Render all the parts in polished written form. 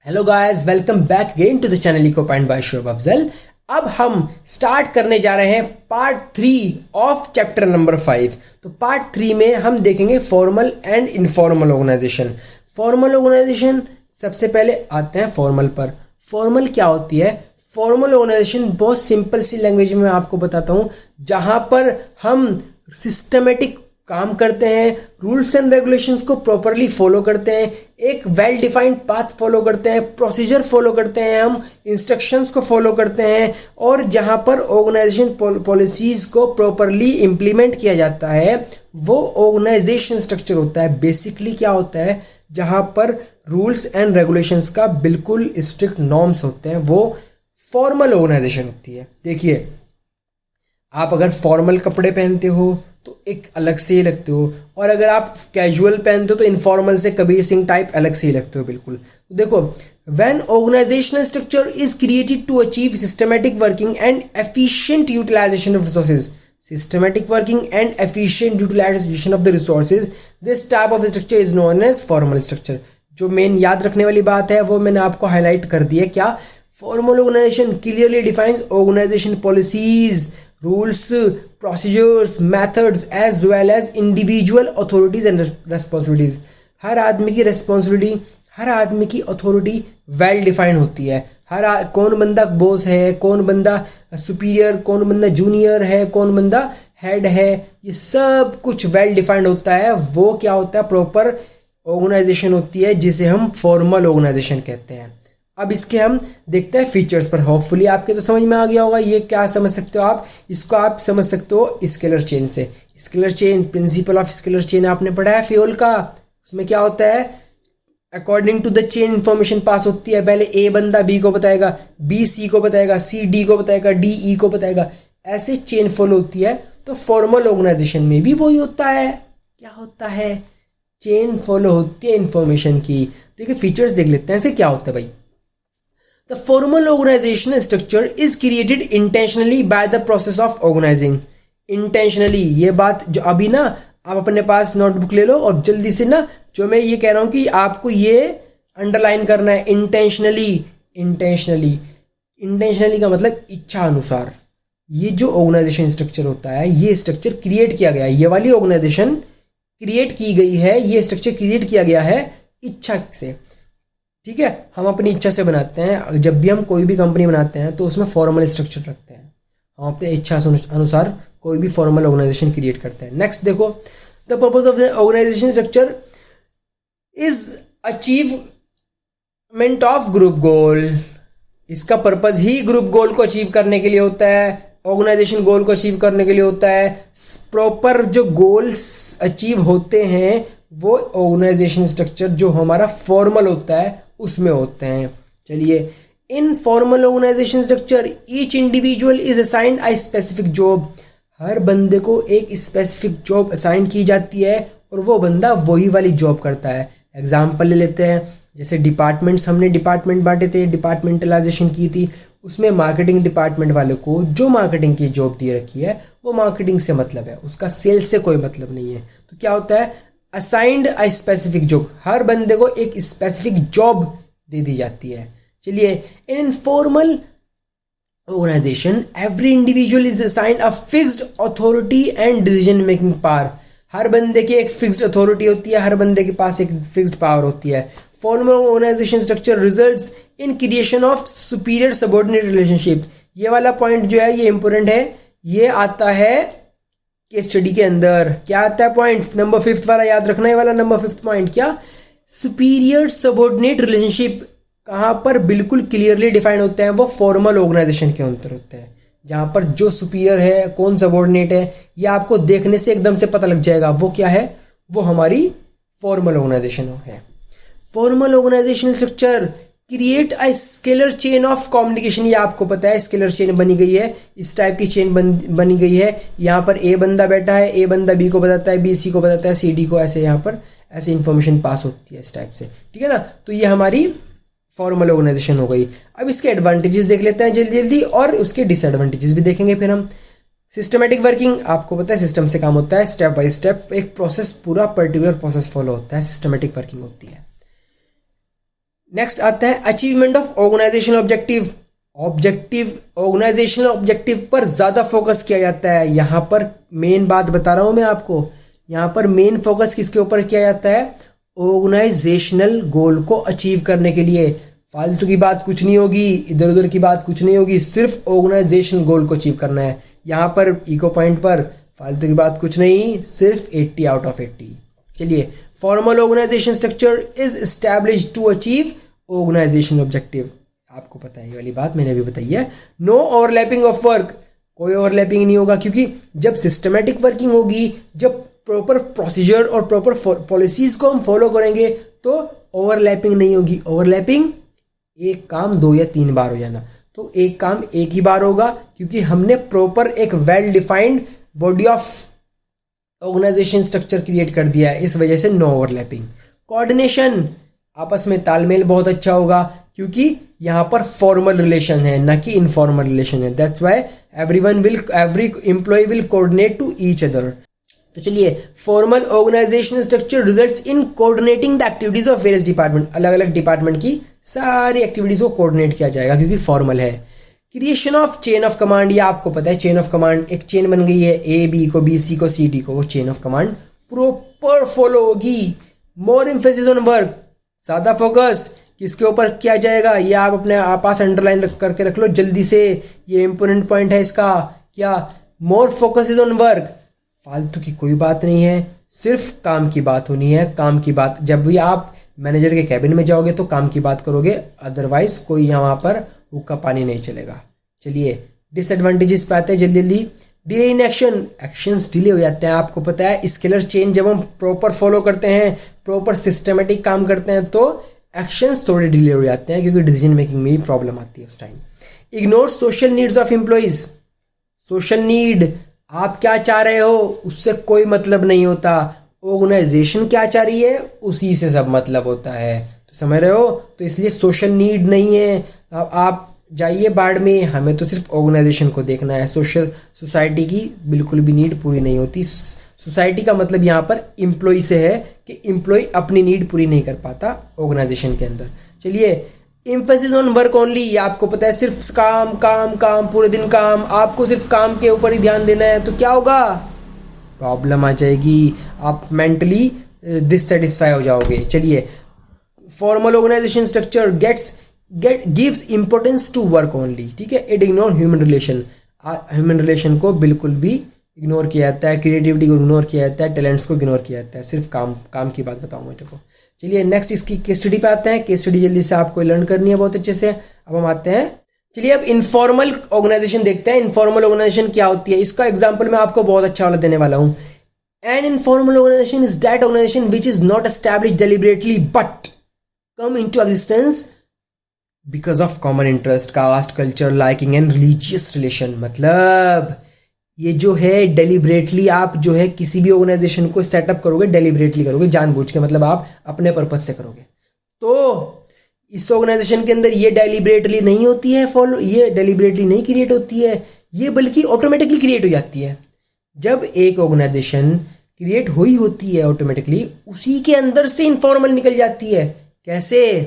Hello guys, welcome back again to the channel eco point by Shoaib Afzal. अब हम start करने जा रहे हैं पार्ट 3 ऑफ चैप्टर नंबर 5। तो पार्ट 3 में हम देखेंगे formal and informal organization. Formal organization सबसे पहले आते हैं फॉर्मल पर। फॉर्मल क्या होती है? फॉर्मल ऑर्गेनाइजेशन बहुत सिंपल सी लैंग्वेज में मैं आपको बताता हूँ, जहाँ पर हम सिस्टमेटिक काम करते हैं, रूल्स एंड रेगुलेशंस को प्रॉपरली फॉलो करते हैं, एक वेल डिफाइंड पाथ फॉलो करते हैं, प्रोसीजर फॉलो करते हैं, हम इंस्ट्रक्शंस को फॉलो करते हैं, और जहां पर ऑर्गेनाइजेशन पॉलिसीज को प्रॉपरली इम्प्लीमेंट किया जाता है वो ऑर्गेनाइजेशन स्ट्रक्चर होता है। बेसिकली क्या होता है, जहां पर रूल्स एंड रेगुलेशंस का बिल्कुल स्ट्रिक्ट नॉर्म्स होते हैं, वो फॉर्मल ऑर्गेनाइजेशन होती है। देखिए, आप अगर फॉर्मल कपड़े पहनते हो तो एक अलग से ही लगते हो, और अगर आप कैजुअल पहनते हो तो इनफॉर्मल से कबीर सिंह टाइप अलग से ही लगते हो बिल्कुल। तो देखो, when organizational structure is created to achieve systematic working and efficient utilization of resources, systematic working and efficient utilization of the resources, this type of structure is known as formal structure. जो main याद रखने वाली बात है वो मैंने आपको highlight कर दी है। क्या? Formal organisation clearly defines organisation policies, rules, procedures, methods as well as individual authorities and responsibilities. हर आदमी की रेस्पॉन्सिबिलिटी, हर आदमी की अथॉरिटी वेल डिफाइंड होती है। कौन बंदा बॉस है, कौन बंदा सुपीरियर, कौन बंदा जूनियर है, कौन बंदा हेड है, ये सब कुछ वेल डिफाइंड होता है। वो क्या होता है? प्रॉपर ऑर्गेनाइजेशन होती है, जिसे हम फॉर्मल ऑर्गेनाइजेशन कहते हैं। अब इसके हम देखते हैं फीचर्स पर। होपफुली आपके तो समझ में आ गया होगा। ये क्या समझ सकते हो आप? इसको आप समझ सकते हो स्केलर चेन से। Scalar chain, principle of scalar chain आपने पढ़ा है फ्यूल का। उसमें क्या होता है? According to the chain information pass होती है। पहले ए बंदा बी को बताएगा, बी सी को बताएगा, सी डी को बताएगा, डी ई को बताएगा, ऐसे चेन फॉलो होती है। तो फॉर्मल ऑर्गेनाइजेशन में भी वही होता है। क्या होता है? चेन फॉलो होती है इंफॉर्मेशन की। देखिए, फीचर्स देख लेते हैं ऐसे क्या होता है भाई। The formal organizational structure is created intentionally by the process of organizing. Intentionally, ये बात जो अभी ना आप अपने पास नोटबुक ले लो और जल्दी से ना, जो मैं ये कह रहा हूँ कि आपको ये अंडरलाइन करना है। इंटेंशनली, इंटेंशनली, इंटेंशनली का मतलब इच्छा अनुसार। ये जो ऑर्गेनाइजेशन स्ट्रक्चर होता है, ये स्ट्रक्चर क्रिएट किया गया है। ये वाली ऑर्गेनाइजेशन क्रिएट की गई है, ये स्ट्रक्चर क्रिएट किया गया है इच्छा से। ठीक है, हम अपनी इच्छा से बनाते हैं। जब भी हम कोई भी कंपनी बनाते हैं तो उसमें फॉर्मल स्ट्रक्चर रखते हैं। हम अपने इच्छा अनुसार कोई भी फॉर्मल ऑर्गेनाइजेशन क्रिएट करते हैं। नेक्स्ट देखो, the purpose of the organization structure is achievement of group goal. इसका पर्पस ही ग्रुप गोल को अचीव करने के लिए होता है, ऑर्गेनाइजेशन गोल को अचीव करने के लिए होता है। प्रॉपर जो गोल्स अचीव होते हैं वो ऑर्गेनाइजेशन स्ट्रक्चर जो हमारा फॉर्मल होता है उसमें होते हैं। चलिए, in formal organisation structure each individual is assigned a specific job. हर बंदे को एक स्पेसिफिक जॉब असाइन की जाती है और वो बंदा वही वाली जॉब करता है। एग्जाम्पल ले लेते हैं, जैसे डिपार्टमेंट्स, हमने डिपार्टमेंट बांटे थे, डिपार्टमेंटलाइजेशन की थी। उसमें मार्केटिंग डिपार्टमेंट वाले को जो मार्केटिंग की जॉब दी रखी है वो मार्केटिंग से मतलब है, उसका सेल्स से कोई मतलब नहीं है। तो क्या होता है? Assigned a specific job. हर बंदे को एक स्पेसिफिक जॉब दे दी जाती है। चलिए, in informal organisation every individual is assigned a fixed authority and decision making power. हर बंदे की एक फिक्स्ड अथॉरिटी होती है, हर बंदे के पास एक फिक्स्ड पावर होती है। Formal organisation structure results in creation of superior subordinate relationship. ये वाला पॉइंट जो है ये इंपॉर्टेंट है। ये आता है केस स्टडी के अंदर। क्या आता है पॉइंट? नंबर 5 वाला याद रखना है वाला। नंबर 5 पॉइंट क्या? Superior subordinate relationship. कहाँ पर बिल्कुल क्लियरली डिफाइन होते हैं? वो फॉर्मल ऑर्गेनाइजेशन के अंदर होते हैं, जहाँ पर जो सुपीरियर है, कौन सबऑर्डिनेट है, ये आपको देखने से एकदम से पता लग जाएगा। वो क्या है? वो हमारी फॉर्मल ऑर्गेनाइजेशन है। Formal organisation structure create a scalar chain of communication. ये आपको पता है स्केलर चेन बनी गई है, इस टाइप की चेन बनी गई है। यहाँ पर ए बंदा बैठा है, ए बंदा बी को बताता है, बी सी को बताता है, सी डी को, ऐसे यहाँ पर ऐसे इन्फॉर्मेशन पास होती है इस टाइप से। ठीक है ना? तो ये हमारी फॉर्मल ऑर्गेनाइजेशन हो गई। अब इसके एडवांटेजेस देख लेते हैं जल्दी जल्दी, और उसके डिसएडवांटेजेस भी देखेंगे फिर हम। सिस्टमेटिक वर्किंग, आपको पता है सिस्टम से काम होता है, स्टेप बाय स्टेप एक प्रोसेस, पूरा पर्टिकुलर प्रोसेस फॉलो होता है, सिस्टमेटिक वर्किंग होती है। नेक्स्ट आता है achievement of organizational organizational objective पर ज़्यादा फोकस किया जाता है। यहाँ पर मेन बात बता रहा हूँ मैं आपको, यहाँ पर मेन फोकस किसके ऊपर किया जाता है? ऑर्गेनाइजेशनल गोल को अचीव करने के लिए। फालतू की बात कुछ नहीं होगी, इधर उधर की बात कुछ नहीं होगी, सिर्फ ऑर्गेनाइजेशनल गोल को अचीव करना है। यहाँ पर इको पॉइंट पर फालतू की बात कुछ नहीं, सिर्फ 80 आउट ऑफ 80। चलिए, formal organisation structure is established to achieve organization objective. आपको पता है ये वाली बात मैंने भी बताई है। नो ओवरलैपिंग ऑफ वर्क, कोई ओवरलैपिंग नहीं होगा, क्योंकि जब सिस्टमेटिक वर्किंग होगी, जब प्रॉपर प्रोसीजर और प्रॉपर पॉलिसीज को हम फॉलो करेंगे तो ओवरलैपिंग नहीं होगी। ओवरलैपिंग एक काम 2 या 3 बार हो जाना, तो एक काम एक ही बार होगा, क्योंकि हमने प्रॉपर एक well defined body of organization structure create कर दिया है, इस वजह से नो ओवरलैपिंग। कोऑर्डिनेशन, आपस में तालमेल बहुत अच्छा होगा, क्योंकि यहाँ पर फॉर्मल रिलेशन है ना कि इनफॉर्मल रिलेशन है। That's why every employ will coordinate to each other. तो चलिए, formal organizational structure results in coordinating the activities of various department. अलग अलग डिपार्टमेंट की सारी एक्टिविटीज को कोऑर्डिनेट किया जाएगा, क्योंकि फॉर्मल है। Creation of chain of command, ये आपको पता है चेन ऑफ कमांड, एक चेन बन गई है, ए बी को, बी सी को, सी डी को, वो chain of command proper follow होगी। मोर एम्फेसिस ऑन वर्क, ज़्यादा फोकस किसके ऊपर किया जाएगा, ये आप अपने पास अंडरलाइन करके रख लो जल्दी से, ये इंपॉर्टेंट पॉइंट है इसका। क्या? More focus is on work. फालतू की कोई बात नहीं है, सिर्फ काम की बात होनी है। काम की बात, जब भी आप मैनेजर के कैबिन में जाओगे तो काम की बात करोगे, अदरवाइज कोई यहाँ पर हुक्का पानी नहीं चलेगा। चलिए, डिसएडवांटेजेस पे आते हैं जल्दी जल्दी। Delay in action, actions delay हो जाते हैं। आपको पता है स्केलर चेन जब हम प्रॉपर फॉलो करते हैं, प्रॉपर सिस्टमेटिक काम करते हैं, तो एक्शंस थोड़े डिले हो जाते हैं, क्योंकि डिसीजन मेकिंग में भी प्रॉब्लम आती है उस time. Ignore social needs of employees, social need, आप क्या चाह रहे हो उससे कोई मतलब नहीं होता, ऑर्गेनाइजेशन क्या चाह रही है उसी से सब मतलब होता है। तो समझ रहे हो? तो इसलिए सोशल नीड नहीं है, आप जाइए बाढ़ में, हमें तो सिर्फ ऑर्गेनाइजेशन को देखना है। सोसाइटी की बिल्कुल भी नीड पूरी नहीं होती। सोसाइटी का मतलब यहाँ पर एम्प्लॉय से है कि एम्प्लॉय अपनी नीड पूरी नहीं कर पाता ऑर्गेनाइजेशन के अंदर। चलिए, एम्फेसिस ऑन वर्क ओनली, ये आपको पता है सिर्फ काम काम काम, पूरे दिन काम, आपको सिर्फ काम के ऊपर ही ध्यान देना है, तो क्या होगा? प्रॉब्लम आ जाएगी, आप मेंटली डिससेटिस्फाई हो जाओगे। चलिए, formal organisation structure gives importance to work only, ठीक है। It ignore human relation, human relation को बिल्कुल भी इग्नोर किया जाता है, क्रिएटिविटी को इग्नोर किया जाता है, टैलेंट्स को इग्नोर किया जाता है, सिर्फ काम की बात बताऊँ मैं तेरे को। चलिए, नेक्स्ट इसकी केस स्टडी पे आते हैं। केस स्टडी जल्दी से आपको लर्न करनी है बहुत अच्छे से। अब हम आते हैं, चलिए अब इनफॉर्मल ऑर्गेनाइजेशन देखते हैं। इनफॉर्मल ऑर्गेनाइजेशन क्या होती है, इसका एग्जांपल मैं आपको बहुत अच्छा वाला देने वाला हूँ। An informal organization is that organization which is not established deliberately but come into existence because of common interest, caste, culture, liking and religious relation. मतलब ये जो है डेलिबरेटली आप जो है किसी भी ऑर्गेनाइजेशन को सेटअप करोगे, डेलिबरेटली करोगे, जानबूझ के, मतलब आप अपने पर्पज से करोगे। तो इस ऑर्गेनाइजेशन के अंदर ये डेलिबरेटली नहीं होती है फॉलो, ये डेलिबरेटली नहीं क्रिएट होती है, ये बल्कि ऑटोमेटिकली क्रिएट हो जाती है। जब एक ऑर्गेनाइजेशन क्रिएट हुई होती है ऑटोमेटिकली, उसी के अंदर से इनफॉर्मल निकल जाती है। कैसे?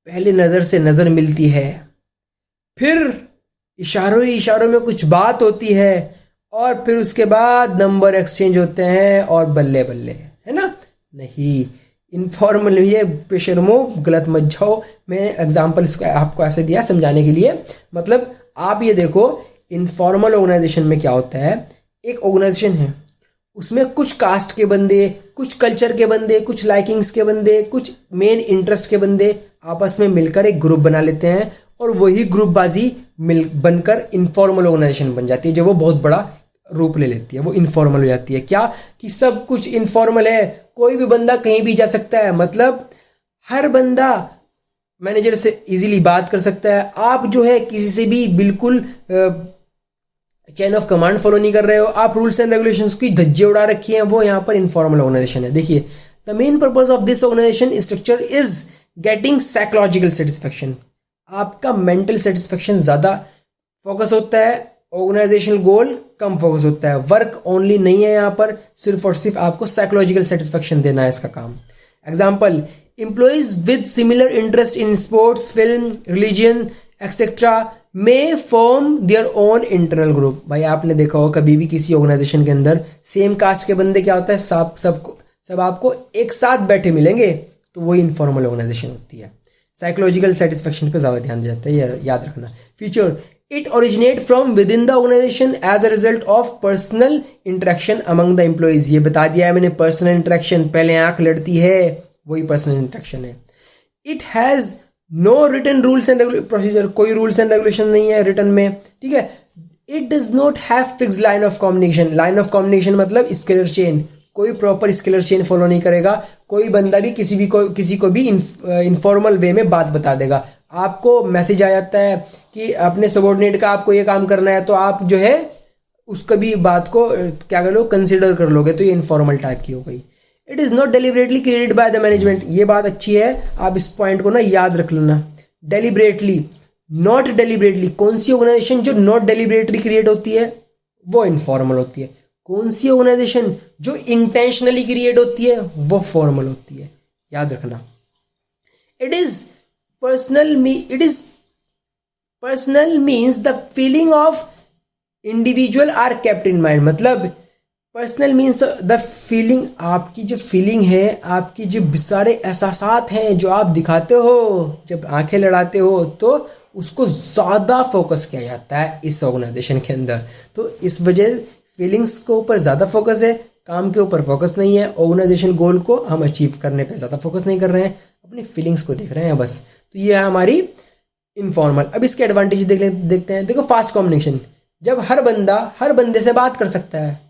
पहले नज़र से नज़र मिलती है, फिर इशारों ही इशारों में कुछ बात होती है, और फिर उसके बाद नंबर एक्सचेंज होते हैं और बल्ले बल्ले, है ना? नहीं, इनफॉर्मल, ये पेशरमो गलत मत जाओ, मैं एग्जांपल इसको आपको ऐसे दिया समझाने के लिए। मतलब आप ये देखो, इनफॉर्मल ऑर्गेनाइजेशन में क्या होता है, एक ऑर्गेनाइजेशन है, उसमें कुछ कास्ट के बंदे, कुछ कल्चर के बंदे, कुछ लाइकिंग्स के बंदे, कुछ मेन इंटरेस्ट के बंदे आपस में मिलकर एक ग्रुप बना लेते हैं, और वही ग्रुपबाजी बनकर इनफॉर्मल ऑर्गेनाइजेशन बन जाती है। जब वो बहुत बड़ा रूप ले लेती है, वो इनफॉर्मल हो जाती है। क्या कि सब कुछ इनफॉर्मल है, कोई भी बंदा कहीं भी जा सकता है, मतलब हर बंदा मैनेजर से इजीली बात कर सकता है। आप जो है किसी से भी बिल्कुल चेन ऑफ कमांड फॉलो नहीं कर रहे हो, आप रूल्स एंड रेगुलेशंस की धज्जियां उड़ा रखी हैं, वो यहाँ पर इनफॉर्मल ऑर्गेनाइजेशन है। देखिए, the main purpose of this organization structure is getting psychological satisfaction. आपका मेंटल सेटिस्फेक्शन ज़्यादा फोकस होता है, ऑर्गेनाइजेशनल गोल कम फोकस होता है। वर्क ओनली नहीं है यहाँ पर, सिर्फ और सिर्फ आपको साइकोलॉजिकल सेटिस्फेक्शन देना है इसका काम। Example, employees with similar interest in sports, film, religion etcetera may form their own internal group. भाई आपने देखा होगा कभी भी किसी ऑर्गेनाइजेशन के अंदर सेम कास्ट के बंदे क्या होता है, सब आपको एक साथ बैठे मिलेंगे, तो वही इनफॉर्मल ऑर्गेनाइजेशन होती है। साइकोलॉजिकल सेटिस्फेक्शन पे ज़्यादा ध्यान दिया जाता है, ये याद रखना। Feature, it originate from within the organization as a result of personal interaction among the employees. ये बता दिया है मैंने, पर्सनल इंटरेक्शन, पहले आंख लड़ती है वही पर्सनल इंटरेक्शन है। It has no written rules and procedure, कोई रूल्स एंड रेगुलेशन नहीं है रिटन में, ठीक है। It does not have fix line of communication, line of communication मतलब स्केलर चेन, कोई प्रॉपर स्केलर चेन फॉलो नहीं करेगा। कोई बंदा भी किसी को भी इनफॉर्मल वे में बात बता देगा। आपको मैसेज आ जाता है कि अपने सबॉर्डिनेट का आपको ये काम करना है, तो आप जो है उसका भी बात को क्या कर लो, कंसिडर कर लोगे, तो ये इनफॉर्मल टाइप की हो गई। It is not deliberately created by the management, ये बात अच्छी है, आप इस पॉइंट को ना याद रख लेना। डेलिबरेटली, नॉट डेलिबरेटली, कौन सी ऑर्गेनाइजेशन जो नॉट डेलिबरेटली क्रिएट होती है वो इनफॉर्मल होती है। कौन सी ऑर्गेनाइजेशन जो इंटेंशनली क्रिएट होती है वो फॉर्मल होती है, याद रखना। It is personal means the feeling of individual are kept in mind, मतलब पर्सनल मीन्स द फीलिंग, आपकी जो फीलिंग है, आपकी जो सारे एहसासात हैं जो आप दिखाते हो जब आंखें लड़ाते हो, तो उसको ज़्यादा फोकस किया जाता है इस ऑर्गेनाइजेशन के अंदर। तो इस वजह फीलिंग्स के ऊपर ज़्यादा फोकस है, काम के ऊपर फोकस नहीं है। ऑर्गेनाइजेशन गोल को हम अचीव करने पे ज़्यादा फोकस नहीं कर रहे हैं, अपनी फीलिंग्स को देख रहे हैं बस। तो ये है हमारी इनफॉर्मल। अब इसके एडवांटेज देखते हैं। देखो, फास्ट कम्युनिकेशन, जब हर बंदा हर बंदे से बात कर सकता है,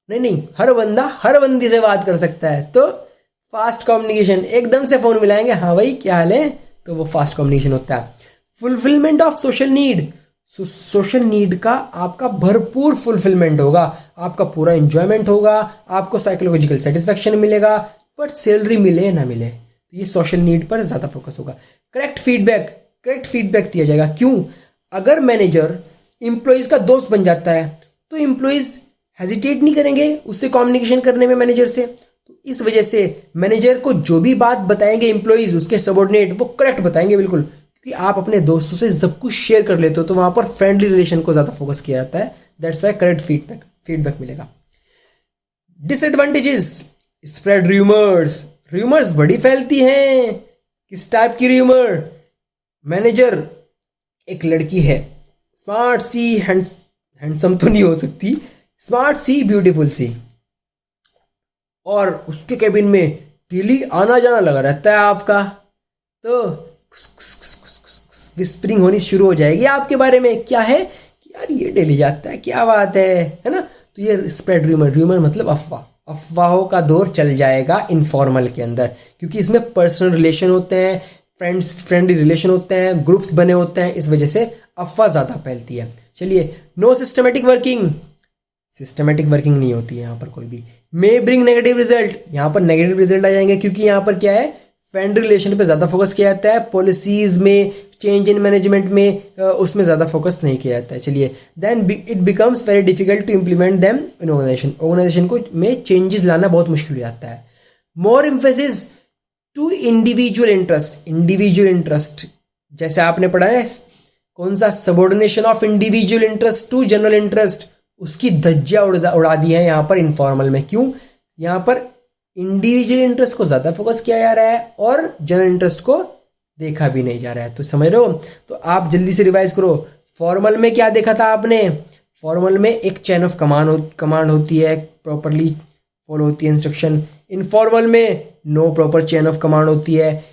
नहीं, हर बंदा हर बंदी से बात कर सकता है, तो फास्ट कम्युनिकेशन, एकदम से फ़ोन मिलाएंगे, हाँ भाई क्या हाल है, तो वो फास्ट कम्युनिकेशन होता है। Fulfilment of social need, social need का आपका भरपूर फुलफिलमेंट होगा, आपका पूरा एंजॉयमेंट होगा, आपको साइकोलॉजिकल सेटिस्फेक्शन मिलेगा, बट सैलरी मिले या ना मिले, तो ये सोशल नीड पर ज़्यादा फोकस होगा। करेक्ट फीडबैक दिया जाएगा। क्यों? अगर मैनेजर एम्प्लॉयज़ का दोस्त बन जाता है तो एम्प्लॉयज़ हेजिटेट नहीं करेंगे उससे कम्युनिकेशन करने में मैनेजर से। तो इस वजह से मैनेजर को जो भी बात बताएंगे एम्प्लॉयज़, उसके सबऑर्डिनेट, वो करेक्ट बताएंगे बिल्कुल, क्योंकि आप अपने दोस्तों से सब कुछ शेयर कर लेते हो, तो वहाँ पर फ्रेंडली रिलेशन को ज़्यादा फोकस किया जाता है। दैट्स वाई करेक्ट फीडबैक मिलेगा। डिसएडवांटेजेस, स्प्रेड र्यूमर्स बड़ी फैलती हैं। किस टाइप की र्यूमर? मैनेजर, एक लड़की है, स्मार्ट सी, हैंडसम तो नहीं हो सकती, स्मार्ट सी, ब्यूटीफुल सी, और उसके कैबिन में डेली आना जाना लगा रहता है आपका, तो विस्परिंग होनी शुरू हो जाएगी आपके बारे में। क्या है कि यार ये डेली जाता है, क्या बात है ना। तो ये स्प्रेड र्यूमर मतलब अफवाहों का दौर चल जाएगा इनफॉर्मल के अंदर, क्योंकि इसमें पर्सनल रिलेशन होते हैं, फ्रेंडली रिलेशन होते हैं, ग्रुप्स बने होते हैं, इस वजह से अफवाह ज़्यादा फैलती है। चलिए, नो सिस्टमेटिक वर्किंग नहीं होती है यहाँ पर कोई भी। मे ब्रिंग नेगेटिव रिजल्ट, यहाँ पर नेगेटिव रिजल्ट आ जाएंगे, क्योंकि यहाँ पर क्या है, फ्रेंडली रिलेशन पे ज़्यादा फोकस किया जाता है, पॉलिसीज़ में, चेंज इन मैनेजमेंट में उसमें ज़्यादा फोकस नहीं किया जाता है। चलिए, then it becomes very difficult to implement them in organization को में चेंजेस लाना बहुत मुश्किल हो जाता है। More emphasis to individual interest, जैसे आपने पढ़ा है कौन सा, subordination of individual interest to general interest, उसकी धज्जियां उड़ा दी है यहाँ पर इनफॉर्मल में। क्यों? यहाँ पर इंडिविजुअल इंटरेस्ट को ज़्यादा फोकस किया जा रहा है और जनरल इंटरेस्ट को देखा भी नहीं जा रहा है। तो समझ रहे हो? तो आप जल्दी से रिवाइज करो। फॉर्मल में क्या देखा था आपने? फॉर्मल में एक चेन ऑफ कमांड होती है, प्रॉपरली फॉलो होती है इंस्ट्रक्शन। इनफॉर्मल में no proper chain of command होती है।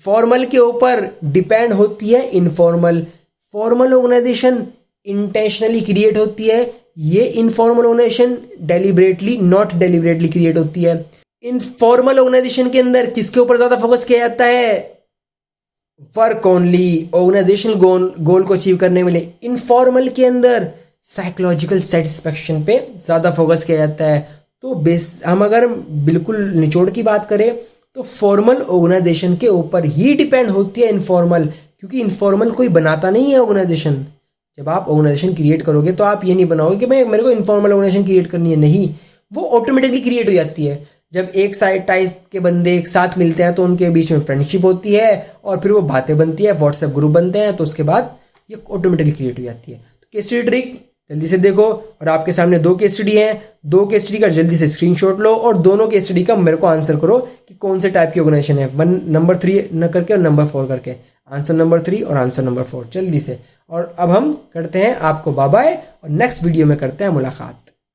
फॉर्मल के ऊपर डिपेंड होती है informal. Formal organization intentionally create होती है, ये informal organization deliberately not deliberately create होती है। इनफॉर्मल ऑर्गेनाइजेशन के अंदर किसके ऊपर ज़्यादा फोकस किया जाता है? वर्क ओनली, ऑर्गेनाइजेशन गोल को अचीव करने में। इनफॉर्मल के अंदर साइकोलॉजिकल सेटिस्फेक्शन पे ज़्यादा फोकस किया जाता है। तो हम अगर बिल्कुल निचोड़ की बात करें तो फॉर्मल ऑर्गेनाइजेशन के ऊपर ही डिपेंड होती है इनफॉर्मल, क्योंकि इनफॉर्मल कोई बनाता नहीं है ऑर्गेनाइजेशन। जब आप ऑर्गेनाइजेशन क्रिएट करोगे तो आप ये नहीं बनाओगे कि मेरे को इनफॉर्मल ऑर्गेनाइजेशन क्रिएट करनी है, नहीं, वो ऑटोमेटिकली क्रिएट हो जाती है। जब एक साइड टाइप के बंदे एक साथ मिलते हैं तो उनके बीच में फ्रेंडशिप होती है और फिर वो बातें बनती है, व्हाट्सएप ग्रुप बनते हैं, तो उसके बाद ये ऑटोमेटिकली क्रिएट हो जाती है। तो केस स्टडी ट्रिक जल्दी से देखो, और आपके सामने 2 केस स्टडी हैं, 2 केस स्टडी का जल्दी से स्क्रीनशॉट लो और दोनों केस स्टडी का मेरे को आंसर करो कि कौन से टाइप की ऑर्गेनाइजेशन है, नंबर 3 न करके और नंबर 4 करके, आंसर नंबर 3 और आंसर नंबर 4 जल्दी से। और अब हम करते हैं आपको बाय बाय और नेक्स्ट वीडियो में करते हैं मुलाकात।